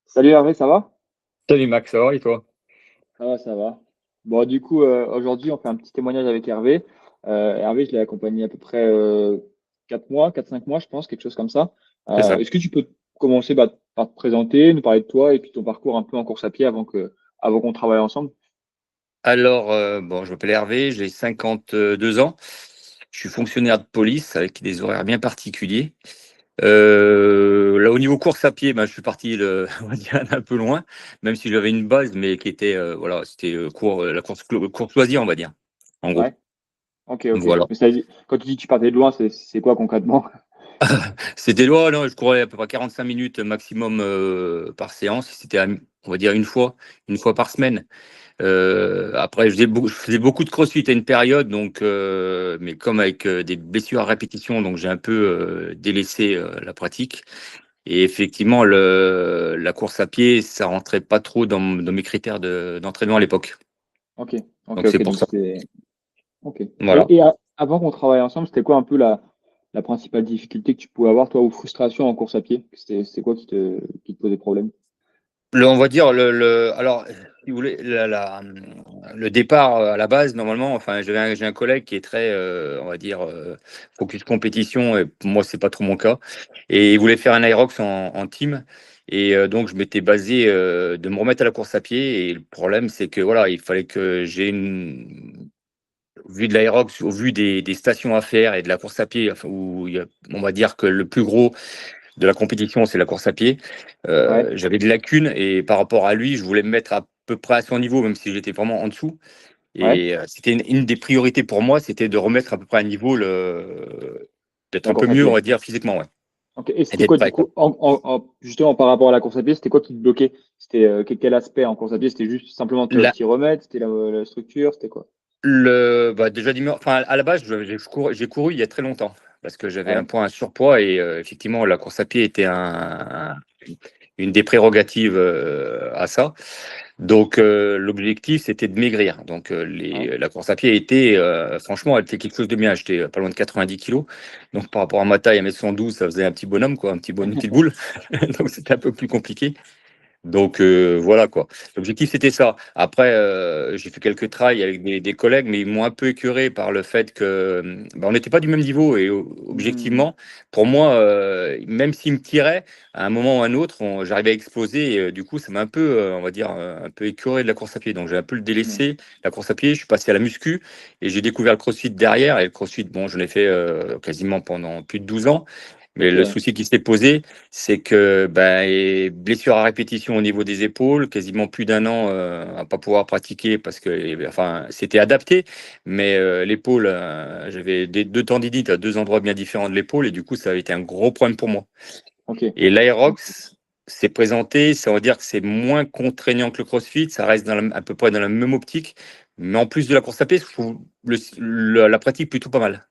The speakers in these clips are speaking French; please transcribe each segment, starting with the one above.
Salut Hervé, ça va? Salut Max, ça va et toi? Ça va, ça va. Bon, du coup, aujourd'hui, on fait un petit témoignage avec Hervé. Hervé, je l'ai accompagné à peu près 4 mois, 4-5 mois, je pense, quelque chose comme ça. C'est ça. Est-ce que tu peux commencer par te présenter, nous parler de toi et puis ton parcours un peu en course à pied avant qu'on travaille ensemble? Alors, bon, je m'appelle Hervé, j'ai 52 ans. Je suis fonctionnaire de police avec des horaires bien particuliers. Là, au niveau course à pied, ben, je suis parti, on va dire, un peu loin, même si j'avais une base, mais qui était, voilà, c'était la course loisir, on va dire, en gros. Ouais, ok, ok. Voilà. Mais quand tu dis que tu partais de loin, c'est quoi concrètement? C'était loin, non, je courais à peu près 45 minutes maximum par séance. C'était, on va dire, une fois par semaine. Après, je faisais beaucoup de crossfit à une période, donc, mais comme avec des blessures à répétition, donc j'ai un peu délaissé la pratique. Et effectivement, la course à pied, ça rentrait pas trop dans mes critères d'entraînement à l'époque. Ok, ok, Donc c'est ok. pour Donc ça. c'était. Ok. Voilà. Avant qu'on travaille ensemble, c'était quoi un peu la principale difficulté que tu pouvais avoir, toi, ou frustration en course à pied? C'était quoi qui te posait problème? On va dire alors, si vous voulez, le départ à la base, normalement, enfin, j'ai un collègue qui est très, on va dire, focus compétition, et pour moi, c'est pas trop mon cas. Et il voulait faire un Aerox en team. Et donc, je m'étais basé de me remettre à la course à pied. Et le problème, c'est que voilà, il fallait que j'ai au vu de l'Aerox, au vu des stations à faire et de la course à pied, enfin, où on va dire que le plus gros de la compétition, c'est la course à pied. Ouais, J'avais des lacunes et par rapport à lui, je voulais me mettre à peu près à son niveau, même si j'étais vraiment en dessous. ouais, Et c'était une des priorités pour moi, c'était de remettre à peu près à niveau, d'être la un peu course à mieux, on pied. va dire, physiquement, ouais, Ok. Et et c'était d'être quoi, du prêt, quoi. coup, justement par rapport à la course à pied, c'était quoi qui te bloquait? C'était quel aspect en course à pied? C'était juste simplement La, t'y remettre? C'était la structure? C'était quoi? bah, déjà, enfin, à la base, j'ai couru il y a très longtemps parce que j'avais un Ouais, point surpoids et effectivement, la course à pied était une des prérogatives à ça. Donc, l'objectif, c'était de maigrir. Donc, ouais. la course à pied était, franchement, elle était quelque chose de bien. J'étais pas loin de 90 kilos. Donc, par rapport à ma taille, 1m112, ça faisait un petit bonhomme, quoi, une petite boule. Donc, c'était un peu plus compliqué. Donc voilà quoi. L'objectif c'était ça. Après, j'ai fait quelques trails avec des collègues, mais ils m'ont un peu écœuré par le fait que on n'était pas du même niveau et Hmm, objectivement, pour moi, même s'ils me tiraient, à un moment ou à un autre, j'arrivais à exploser. Et, du coup, ça m'a un peu, on va dire, un peu écœuré de la course à pied. Donc j'ai un peu le hmm. délaissé la course à pied. Je suis passé à la muscu et j'ai découvert le CrossFit derrière. Et le CrossFit, bon, je l'ai fait quasiment pendant plus de 12 ans. Mais Ok, le ouais. souci qui s'est posé, c'est que et blessure à répétition au niveau des épaules, quasiment plus d'un an à pas pouvoir pratiquer parce que enfin c'était adapté, mais l'épaule, j'avais deux tendinites à deux endroits bien différents de l'épaule et du coup ça a été un gros problème pour moi. Ok. Et l'Aerox s'est présenté, ça veut dire que c'est moins contraignant que le CrossFit, ça reste à peu près dans la même optique, mais en plus de la course à pied, je trouve la pratique plutôt pas mal.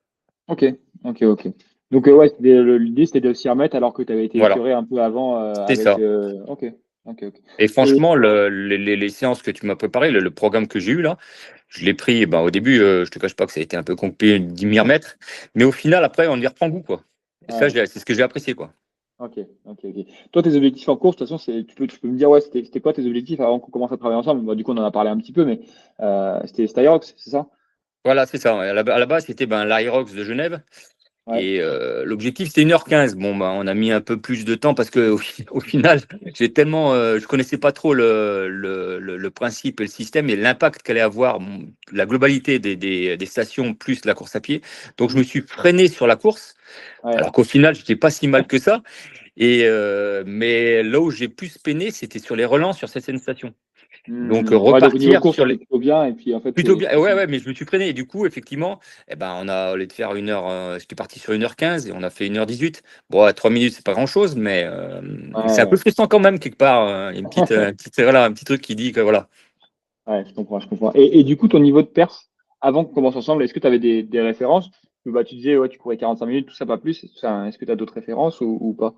Ok, ok, ok. Donc, ouais, l'idée, c'était de s'y remettre alors que tu avais été Voilà, écœuré un peu avant c'est avec. ça. Ok, ok, ok. Et Et franchement, les séances que tu m'as préparées, le programme que j'ai eu là, je l'ai pris. Ben, au début, je te cache pas que ça a été un peu compliqué d'y remettre, mais au final, après, on y reprend goût, quoi. Et ça, ouais, c'est ce que j'ai apprécié, quoi. ok, ok, ok. Toi, tes objectifs en course, de toute façon, tu peux me dire, ouais, c'était quoi tes objectifs avant qu'on commence à travailler ensemble? Bah, du coup, on en a parlé un petit peu, mais c'était Styrox, c'est ça? Voilà, c'est ça. Ouais. À la base, c'était l'Aerox de Genève. Ouais. Et l'objectif, c'était 1h15. Bon, ben, on a mis un peu plus de temps parce que au final, je connaissais pas trop le principe et le système et l'impact qu'allait avoir la globalité des stations plus la course à pied. Donc, je me Mhm. suis freiné sur la course, Ouais. alors qu'au final, j'étais pas si mal que ça. Et mais là où j'ai plus peiné, c'était sur les relances sur certaines stations. Donc Ouais, donc au niveau repartir course, sur c'était les plutôt bien, et puis en fait, plutôt bien. Ouais, c'est. ouais, mais je me suis freiné. Et du coup, effectivement, eh ben, au lieu de faire 1 heure, j'étais parti sur 1h15 et on a fait 1h18. Bon, à 3 minutes, c'est pas grand-chose, mais c'est un peu Ouais. frustrant quand même, quelque part. Il y a voilà, un petit truc qui dit que voilà. Ouais, je comprends, je comprends. Et du coup, ton niveau de perf, avant qu'on commence ensemble, est-ce que tu avais des références? Bah, tu disais, ouais, tu courais 45 minutes, tout ça, pas plus. Est-ce que tu as d'autres références ou pas?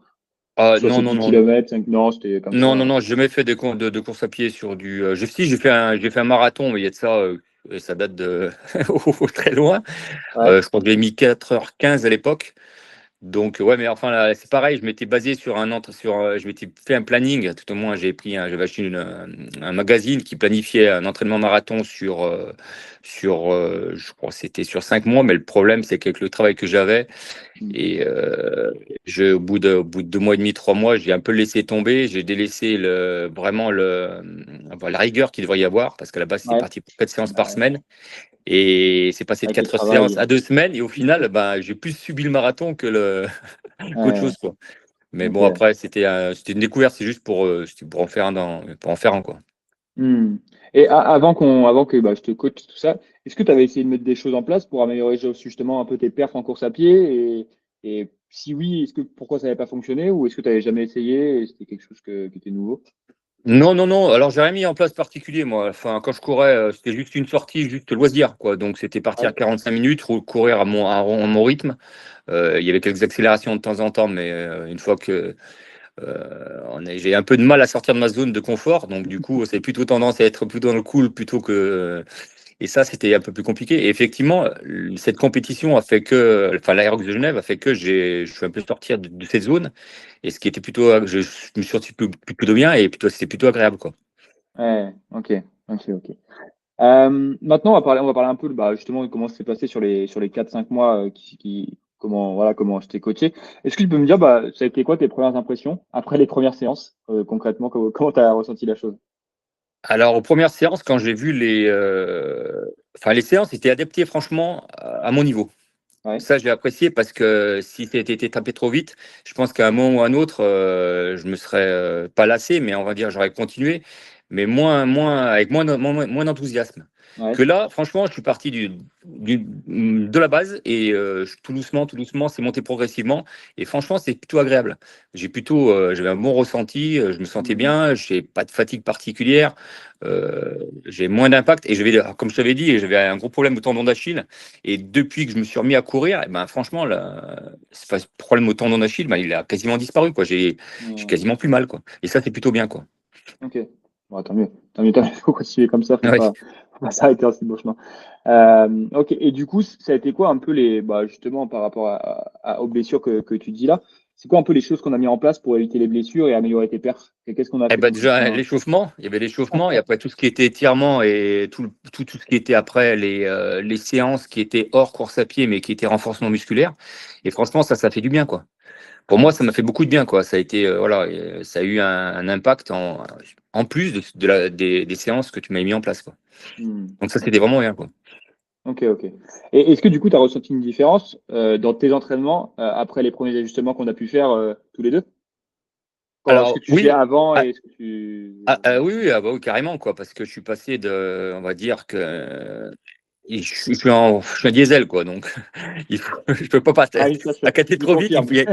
Que ce soit Non, sur non, 10 non. kilomètres 5. Non, c'était comme Non, non, ça. non, j'ai jamais fait de course à pied sur du. Si, j'ai fait un marathon, mais il y a de ça, et ça date de très loin. Ouais, Je crois que j'ai mis 4h15 à l'époque. Donc, ouais, mais enfin, là, c'est pareil, je m'étais basé sur je m'étais fait un planning, tout au moins, j'avais acheté un magazine qui planifiait un entraînement marathon je crois que c'était sur 5 mois, mais le problème, c'est qu'avec le travail que j'avais, Mm. et au bout de 2 mois et demi, 3 mois, j'ai un peu laissé tomber, j'ai délaissé vraiment la rigueur qu'il devrait y avoir, parce qu'à la base, c'était Ouais, parti pour 4 séances bah par ouais. semaine. Et c'est passé de Avec le 4 séances travail. à 2 semaines. Et au final, ben, j'ai plus subi le marathon qu'autre Ouais, chose, quoi. Mais bon, ok. après, c'était une découverte. C'est juste c'était pour en faire pour en faire un, quoi. Hmm. Et avant que bah, je te coach tout ça, est-ce que tu avais essayé de mettre des choses en place pour améliorer justement un peu tes perfs en course à pied? Et si oui, pourquoi ça n'avait pas fonctionné ou est-ce que tu n'avais jamais essayé et c'était quelque chose qui était nouveau? Non, non, non. Alors, j'ai rien mis en place particulier, moi. Enfin, quand je courais, c'était juste une sortie, juste loisir, quoi. Donc, c'était partir Ouais, 45 minutes, courir à mon rythme. Il y avait quelques accélérations de temps en temps, mais une fois que j'ai un peu de mal à sortir de ma zone de confort, donc du coup, c'est plutôt tendance à être plutôt dans le cool plutôt que. Et ça, c'était un peu plus compliqué. Et effectivement, cette compétition a fait enfin, l'Aérox de Genève a fait que je suis un peu sortir de cette zone. Et ce qui était je me suis senti plutôt bien et c'était plutôt agréable, quoi. ouais, ok, ok, ok. Maintenant, on va parler un peu bah, justement de comment ça s'est passé sur les 4 5 mois comment je t'ai coaché. Est-ce que tu peux me dire, bah, ça a été quoi tes premières impressions après les premières séances, concrètement, comment tu as ressenti la chose? Alors, aux premières séances, quand j'ai vu enfin, les séances étaient adaptées, franchement, à mon niveau. Ouais, Ça, j'ai apprécié parce que si c'était été tapé trop vite, je pense qu'à un moment ou à un autre, je me serais pas lassé, mais on va dire, j'aurais continué, mais avec moins d'enthousiasme. Que ouais. là, franchement, je suis parti de la base et tout doucement, c'est monté progressivement. Et franchement, c'est plutôt agréable. J'avais un bon ressenti, je me sentais Hmm. bien, j'ai pas de fatigue particulière, j'ai moins d'impact. Et comme je t'avais dit, j'avais un gros problème au tendon d'Achille. Et depuis que je me suis remis à courir, eh ben, franchement, ce problème au tendon d'Achille, ben, il a quasiment disparu, quoi. J'ai Hmm. quasiment plus mal, quoi. Et ça, c'est plutôt bien, quoi. Ok. Bon, tant mieux. Tant mieux, tant mieux. Faut continuer comme ça, Ouais. faut pas s'arrêter en si beau chemin. Ok. Et du coup, ça a été quoi un peu bah, justement, par rapport aux blessures que tu dis là, c'est quoi un peu les choses qu'on a mis en place pour éviter les blessures et améliorer tes perfs? Et qu'est-ce qu'on a Eh fait ben, déjà, concrètement? l'échauffement, il y avait l'échauffement, et après tout ce qui était étirement et tout ce qui était après les séances qui étaient hors course à pied, mais qui étaient renforcement musculaire. Et franchement, ça fait du bien, quoi. Pour moi, ça m'a fait beaucoup de bien, quoi. Ça a été, voilà, ça a eu un impact en plus des séances que tu m'avais mis en place, quoi. Hmm. Donc ça, Ok. c'était vraiment bien, quoi. Ok, ok. Et est-ce que du coup, tu as ressenti une différence dans tes entraînements après les premiers ajustements qu'on a pu faire tous les deux? Ce que Alors, tu faisais oui. avant et ce que tu... Oui, oui, ah bah oui, carrément, quoi, parce que je suis passé on va dire que je suis un diesel, quoi, donc je peux pas passer Ah oui, ça, accater je trop vite. confirme.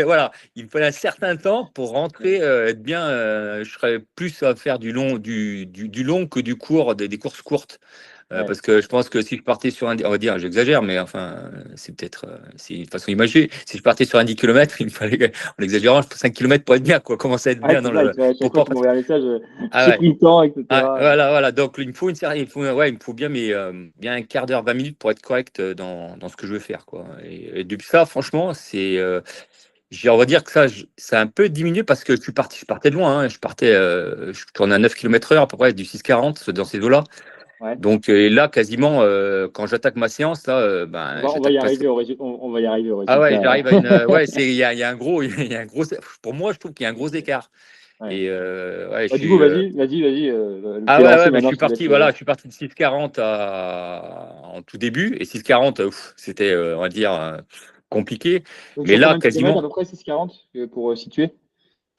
Voilà, il me fallait un certain temps pour rentrer, être bien. Je serais plus à faire du long que du court, des courses courtes. Ouais. Parce que je pense que si je partais on va dire, j'exagère, mais enfin, c'est une façon imagée. Si je partais sur un 10 km, il me fallait, en exagérant, 5 km pour être bien, quoi, commencer à être Ouais, bien c'est ça. À chaque pour fois, pas tu passer. m'envoies un message, Ah j'ai ouais. pris le temps, Ah, etc. voilà, voilà. Donc, il me faut bien, bien un quart d'heure, 20 minutes pour être correct dans ce que je veux faire, quoi. Et depuis ça, franchement, on va dire que ça a un peu diminué parce que je partais de loin, hein. Je tournais à 9 km/h à peu près, du 6,40 dans ces eaux-là. Ouais. Donc, et là, quasiment, quand j'attaque ma séance, là, ben, On va y j'attaque presque. arriver on va y arriver au Ah ouais, résultat. j'arrive à une. Ouais, il y a un gros, il y a un gros. Pour moi, je trouve qu'il y a un gros écart. Ouais. Et ouais, je Bah, du coup, suis. vas-y. Ah T'es ouais, lancé ouais, mais maintenant, je te laisse. je suis parti de 6,40 en tout début. Et 6,40, c'était, on va dire, compliqué. Donc, Mais sur là, combien de kilomètres à quasiment, peu près, 6,40 pour situer?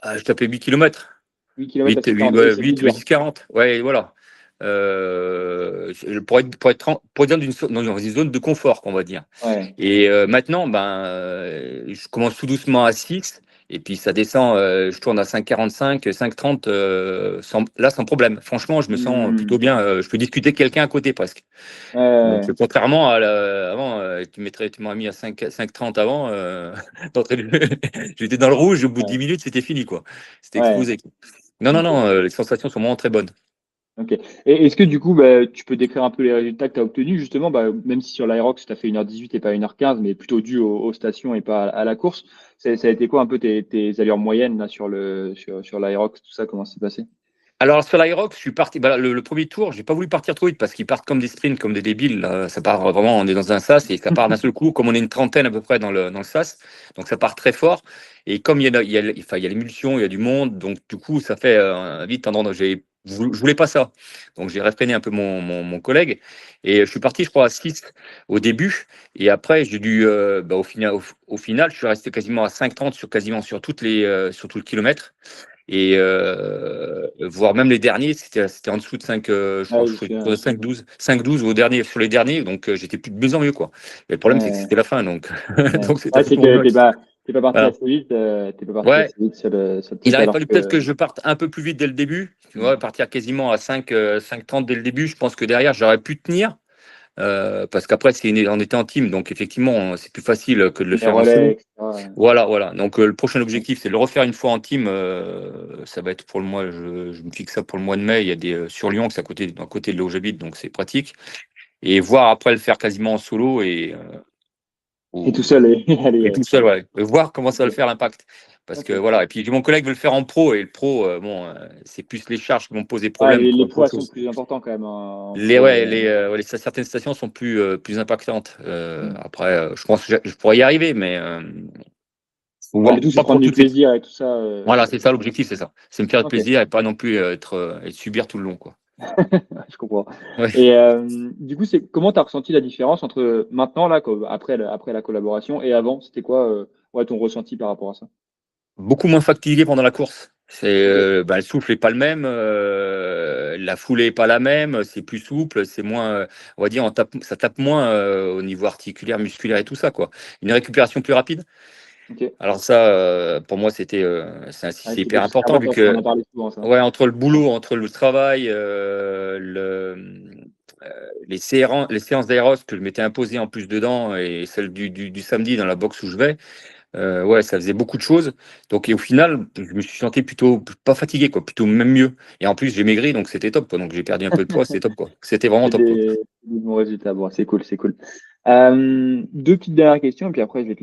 je tapais 8 kilomètres. 8 km à 8, 6,40. Oui, ouais, c'est plus 8, dur. 6,40. Ouais, voilà. Pour être dans une zone de confort, qu'on va dire. Ouais. Et maintenant, ben, je commence tout doucement à 6, et puis ça descend, je tourne à 5,45, 5,30, là, sans problème. Franchement, je me sens plutôt Hmm. bien. Je peux discuter avec quelqu'un à côté presque. Donc, Ouais. contrairement avant, tu m'as mis à 5,30 avant, j'étais dans le rouge, au bout de 10 Ouais. minutes, c'était fini, quoi. C'était Ouais. explosé, quoi. Non, non, Ok. non, les sensations sont vraiment très bonnes. Ok. Et est-ce que du coup, bah, tu peux décrire un peu les résultats que tu as obtenus, justement, bah, même si sur l'Aerox, tu as fait 1h18 et pas 1h15, mais plutôt dû aux stations et pas à la course, ça a été quoi un peu tes allures moyennes là, sur l'Aerox, tout ça, comment c'est passé? Alors sur l'Aerox, je suis parti. Bah, le premier tour, j'ai pas voulu partir trop vite parce qu'ils partent comme des sprints, comme des débiles. Là. Ça part vraiment, on est dans un sas et ça part d'un seul coup, comme on est une trentaine à peu près dans le sas, donc ça part très fort. Et comme il y a l'émulsion, il y a du monde, donc du coup, ça fait vite tendance. Je voulais pas ça, donc j'ai réfréné un peu mon collègue et je suis parti, je crois, à 6 au début. Et après, j'ai dû, bah, au final, je suis resté quasiment à 5,30 quasiment sur tout le kilomètre. Et voire même les derniers, c'était en dessous de 5, je Ah crois, oui, je je suis suis autour de 5,12 sur les derniers, donc j'étais plus de mieux en mieux, quoi. Mais le problème, c'est que ouais, c'était la fin, donc, ouais. donc c'était un Ouais, peu c'est pour que mieux. t'es pas parti Voilà. assez vite, t'es pas parti Ouais, assez vite sur le il truc, aurait alors fallu peut-être que. que je parte un peu plus vite dès le début, tu vois, partir quasiment à 5, 30 dès le début. Je pense que derrière, j'aurais pu tenir, parce qu'après, on était en team, donc effectivement, c'est plus facile que de le Les faire en relais, solo. etc. Voilà, voilà. Donc le prochain objectif, c'est de le refaire une fois en team. Ça va être pour le mois, je me fixe ça pour le mois de mai. Il y a sur Lyon, que c'est à côté de là où j'habite, donc c'est pratique. Et voir après le faire quasiment en solo Et tout ou- seul, et, allez, et tout seul, ouais. Voir comment ça va le ok, faire l'impact. Parce que ok. voilà. Et puis mon collègue veut le faire en pro et le pro, bon, c'est plus les charges qui vont poser Ah, problème les qu'autre poids sont chose. plus importants quand même en Les, pro. ouais, certaines stations sont plus impactantes. Hmm. Après, je pense que je pourrais y arriver, mais Ouais, le tout, c'est pas pour prendre tout du de suite. plaisir et tout ça. Voilà, c'est ça l'objectif, c'est ça. C'est me faire Ok, plaisir et pas non plus et subir tout le long, quoi. je comprends. Ouais. Et du coup, comment tu as ressenti la différence entre maintenant, là, après la collaboration, et avant? C'était quoi ouais, ton ressenti par rapport à ça? Beaucoup moins fatigué pendant la course. Ok. Le souffle est pas le même, la foulée est pas la même, c'est plus souple, c'est moins, on va dire, ça tape moins au niveau articulaire, musculaire et tout ça, quoi. Une récupération plus rapide. Ok. Alors ça, pour moi, Ouais, c'est c'est quelque hyper chose qui est important vu important, parce qu'on que en parle souvent, ça. ouais, entre le boulot, entre le travail, les séances d'aéros que je m'étais imposé en plus dedans et celle du samedi dans la boxe où je vais, ouais, ça faisait beaucoup de choses. Donc, et au final, je me suis senti plutôt pas fatigué, quoi, plutôt même mieux. Et en plus, j'ai maigri, donc c'était top, quoi. Donc, j'ai perdu un peu de poids, c'était top, quoi. C'était vraiment C'est top, quoi. des bons résultats. Bon, c'est cool, c'est cool. Deux petites dernières questions, et puis après, je vais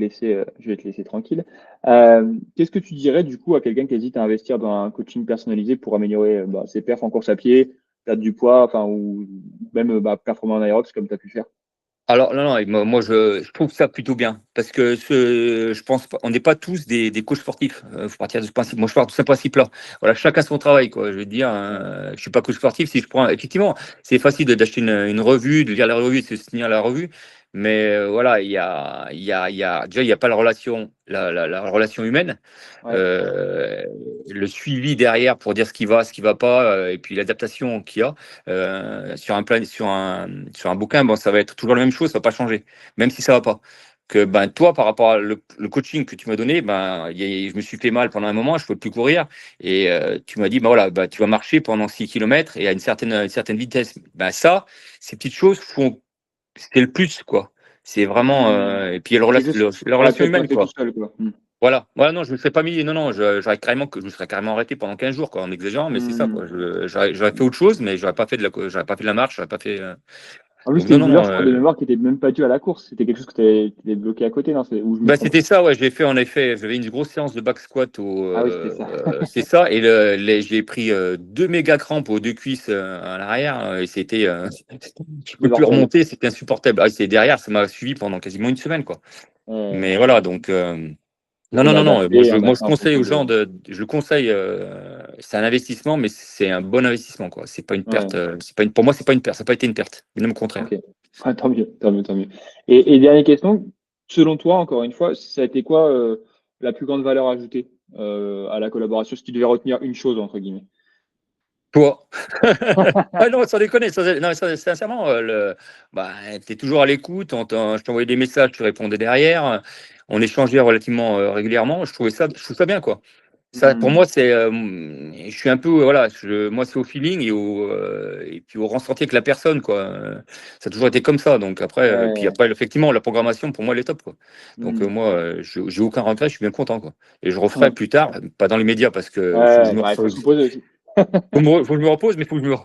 te laisser tranquille. Qu'est-ce que tu dirais, du coup, à quelqu'un qui hésite à investir dans un coaching personnalisé pour améliorer bah, ses perfs en course à pied, perdre du poids, enfin, ou même bah, performer en aérobie comme tu as pu faire? Alors, non, non, et moi, je trouve ça plutôt bien parce que je pense pas, on n'est pas tous des coachs sportifs. Il faut partir de ce principe. Moi, je pars de ce principe-là. Voilà, chacun son travail, quoi. Je veux dire, Ouais. je suis pas coach sportif. Si je prends, effectivement, c'est facile d'acheter une revue, de lire la revue, de se signer la revue. Mais voilà, déjà, il y a pas la relation humaine, Ouais. euh, le suivi derrière pour dire ce qui va pas, et puis l'adaptation qu'il y a. Sur un bouquin, bon, ça va être toujours la même chose, ça va pas changer, même si ça va pas. Que ben toi, par rapport le coaching que tu m'as donné, ben je me suis fait mal pendant un moment, je peux plus courir, et tu m'as dit ben voilà, ben, tu vas marcher pendant 6 kilomètres et à une certaine vitesse. Ben ça, ces petites choses font, c'est le plus, quoi. C'est vraiment, et puis il y a C'est quelque chose que la tu relation peut-être pas humaine, fait tout quoi. seul, quoi. Voilà. Voilà, non, je ne serais pas mis. Non, non, je me serais carrément arrêté pendant 15 jours, quoi, en exagérant, mais c'est ça, Hmm. quoi. J'aurais fait autre chose, mais j'aurais pas fait de la marche, j'aurais pas fait. En plus, Donc, c'était non, une non, douleur, non. je crois, de mémoire qui était même pas due à la course. C'était quelque chose que tu avais bloqué à côté, non? Ou je me Bah, trompe? c'était ça, ouais. J'ai fait, en effet, j'avais une grosse séance de back squat Ah oui, c'était ça. c'est ça. Et j'ai pris deux méga crampes aux deux cuisses à l'arrière, et c'était. Je C'est peux plus mortel. remonter, c'était insupportable. Ah, c'est derrière, ça m'a suivi pendant quasiment une semaine, quoi. Mais voilà, donc. Il Non, faut non, non, non. l'adapter en Moi, je mettant en conseille fonction aux gens de. je le conseille. C'est un investissement, mais c'est un bon investissement, quoi. C'est pas une perte. Ouais, Pour moi, c'est pas une perte. Ça n'a pas été une perte. Bien au contraire. ok. Ah, tant mieux, tant mieux, tant mieux. Et dernière question, selon toi, encore une fois, ça a été quoi la plus grande valeur ajoutée à la collaboration, si tu devais retenir une chose, entre guillemets? Toi. Ah non, sans déconner. Non, sincèrement, bah, tu es toujours à l'écoute. Je t'envoyais des messages, tu répondais derrière. On échangeait relativement régulièrement. Je trouve ça bien, quoi. Ça, pour Hmm. moi, je suis un peu, voilà, moi, c'est au feeling et puis au ressenti avec la personne, quoi. Ça a toujours été comme ça. Donc après, puis Ouais. après, effectivement, la programmation, pour moi, elle est top, quoi. Donc Hmm. moi, j'ai aucun regret, je suis bien content, quoi. Et je referai Ouais, plus tard, pas dans les médias parce que faut que je ouais, me bah, il faut se reposer aussi. Faut que je me repose, mais faut que je me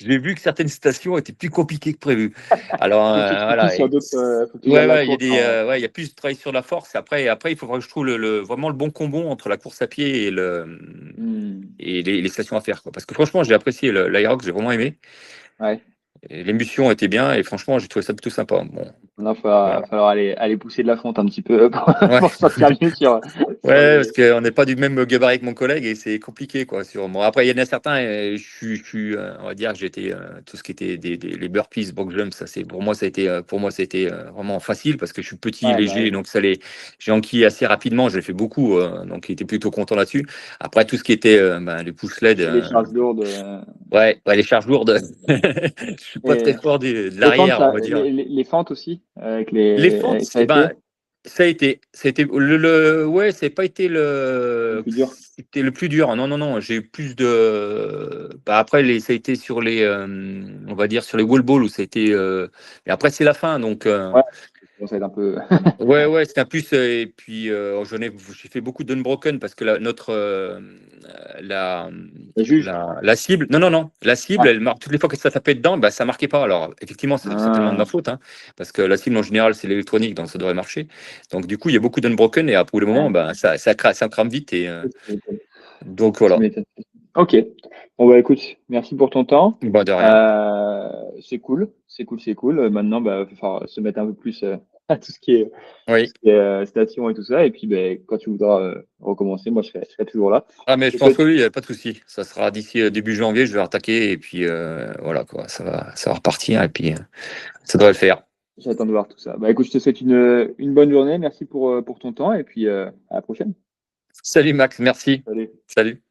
j'ai vu que certaines stations étaient plus compliquées que prévu. Alors, Faut que tu te focuses voilà sur et d'autres, faut que tu ouais, gardes la ouais, il y a course des, en ouais, il y a plus de travail sur la force. Après, il faudra que je trouve vraiment le bon combo entre la course à pied mmh. et les stations à faire, quoi. Parce que franchement, j'ai apprécié l'Aerox, j'ai vraiment aimé. Ouais. Et l'émission était bien et franchement, j'ai trouvé ça plutôt sympa. Bon, Maintenant, il voilà. va falloir aller pousser de la fonte un petit peu Ouais. pour se sentir mieux sur Ouais, parce les. qu'on n'est pas du même gabarit que mon collègue et c'est compliqué, quoi. Bon, après, il y en a certains, on va dire que j'étais tout ce qui était les burpees, box jumps, ça c'est pour moi, ça a été vraiment facile parce que je suis petit, Ouais, bah léger, oui. donc j'ai enquillé assez rapidement. J'ai fait beaucoup, donc il était plutôt content là-dessus. Après, tout ce qui était les push LED, Les charges lourdes. ouais, ouais, les charges lourdes, je suis pas très Et fort de les fentes, l'arrière, on va dire. les fentes aussi, Les fentes, ça a été ça a été ouais, c'est pas été le plus dur. c'était le plus dur. Non, non, non, j'ai eu plus après ça a été sur on va dire sur les wall balls où ça a été, et après c'est la fin donc, Ouais, ça va être un peu. ouais, ouais, c'était un plus, et puis, j'ai fait beaucoup d'unbroken parce que la, Le juge. la cible, non, non, non, la cible, Ah. elle marque toutes les fois que ça tapait dedans, bah, ça marquait pas. Alors, effectivement, c'est certainement de ma Ah. faute, hein, parce que la cible en général, c'est l'électronique, donc ça devrait marcher. Donc, du coup, il y a beaucoup d'unbroken et à pour le moment, Ouais. bah, ça crame vite Tu m'étonnes. donc Tu voilà. m'étonnes. Ok. Bon bah écoute, merci pour ton temps. Bah, de rien. C'est cool, c'est cool, c'est cool. Maintenant, bah, il va falloir se mettre un peu plus à tout Oui. ce qui est station et tout ça. Et puis, ben, quand tu voudras recommencer, moi, je serai toujours là. Ah, mais Je je te pense que souhaite, oui, il n'y a pas de souci. Ça sera d'ici début janvier, je vais attaquer et puis voilà quoi, ça va repartir et puis ça devrait le faire. j'attends de voir tout ça. Bah, écoute, je te souhaite une bonne journée. Merci pour ton temps et puis à la prochaine. Salut Max, merci. Salut. Salut.